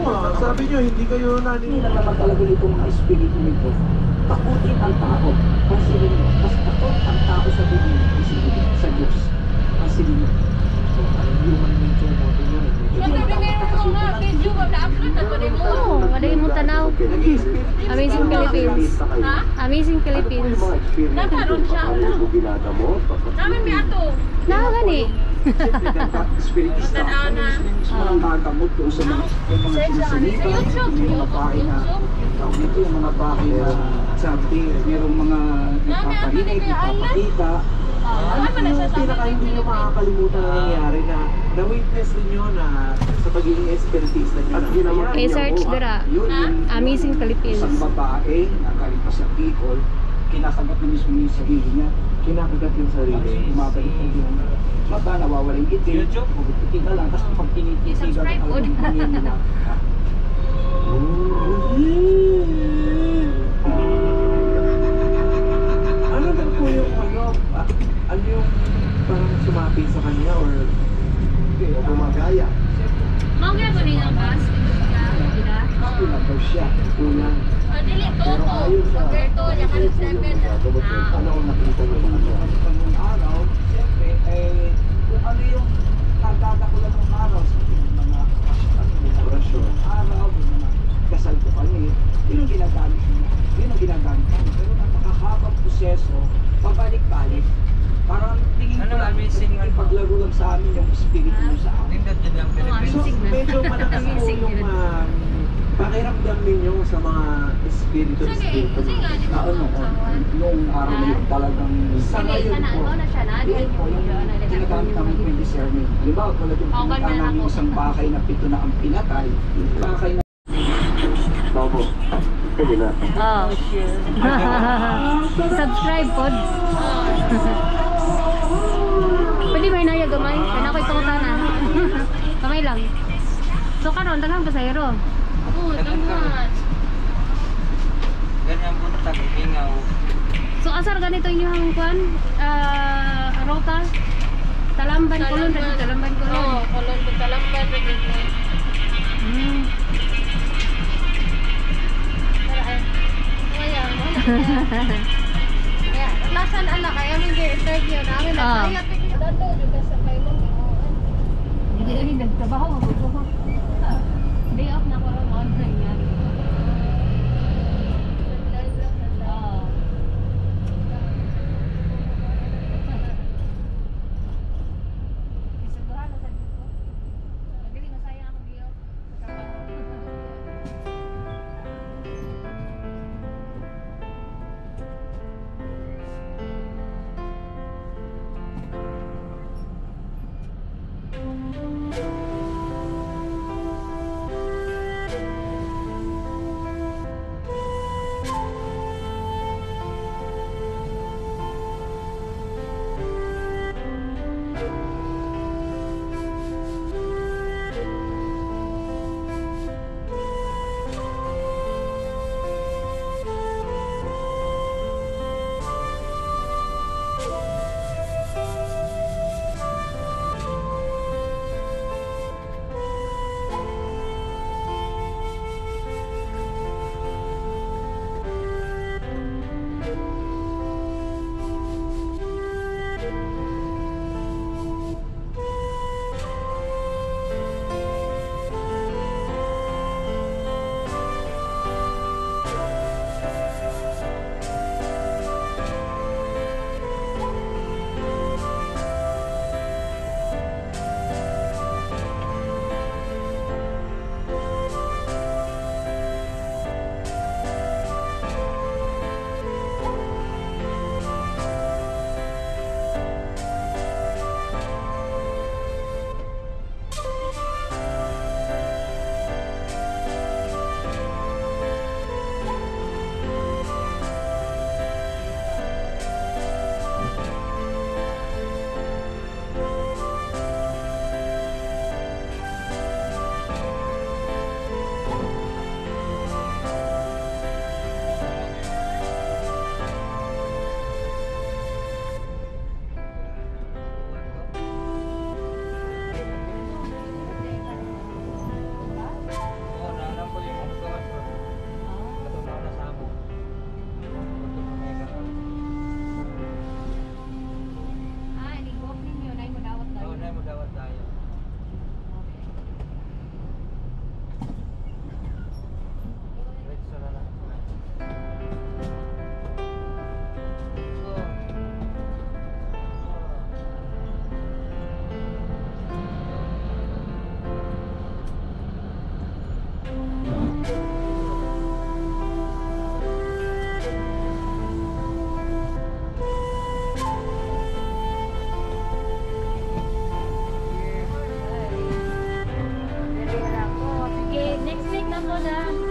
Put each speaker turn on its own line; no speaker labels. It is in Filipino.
nga, sabi nyo, hindi kayo
Hindi na naman talaga itong mga espiritu nito. Takutin ang tao. Pansinin mo. Mas takot ang tao sa Biblia sa Diyos. Pansinin mo. So, ang human nature mo.
Oo, madaling mong tanaw. Amazing Philippines. Amazing Philippines.
Nakaroon siya. Namin may ato.
Nakagani.
Spiritista. Mga kagamot doon sa mga sinasalita, yung mga bahay na yung mga bahay na sabi, merong mga nakakarinig, nakakakita.
Ano yung pinaka hindi nyo makakalimutan na nangyari na na-witness ninyo na sa pagiging espiritista nyo na?
I-search dira. Amazing Philippines.
Isang babae na galing pa sa Bicol, kinakagat na mismo yung sarili niya.
Kinakagat yung sarili.
Umabalik na yung mata, nawawala yung itim. Itim na lang, tapos pag tinititigan
I-subscribe po.
Ano ba po yung ano yung parang sumapi sa kanya or gumagaya?
Mau nga ko rin ang bus.
Kulang daw siya, kulang.
Dili to.
Pero ayaw siya.
Roberto, yung 107.
Ano ang nakita mo sa kanya? Ang araw, siyempre, kung ano yung nagdadakulan ng araw, sa mga orasyon, araw, mga kasal ko kami, yun ang ginagamit niya. Yun ang ginagamit niya. Pero napakahabang proseso, pabalik-balik. Parang tingin ko lang, paglaro lang sa amin yung espiritu mo sa amin.
So, medyo malakas po yung pakiramdam ninyo sa mga espiritu.
Nung araw na yun talagang sa ngayon po, yung ginagamit namin po yung discernment. Halimbawa, tulad yung pinunta namin isang bakay na 7 na ang pinatay, bakay na
Bobo. Pwede na.
Oh. Subscribe pod. Pwede ba na yung gamay? Kaya ako'y tungutanan. Kamay lang. So karon daghang pasahero.
Oo, tanggal.
Ganyan po na tag-ingaw.
So asar ganito inyong kwan? Rota? Talamban kulon, Talamban kulon.
Oo, kulon ko Talamban. Kaya, lasan ala kaya may interview namin na kaya dato juga sa kayo mo.
Hindi rin nagtrabaho mabuto. Day off na ko ron online yan. soda.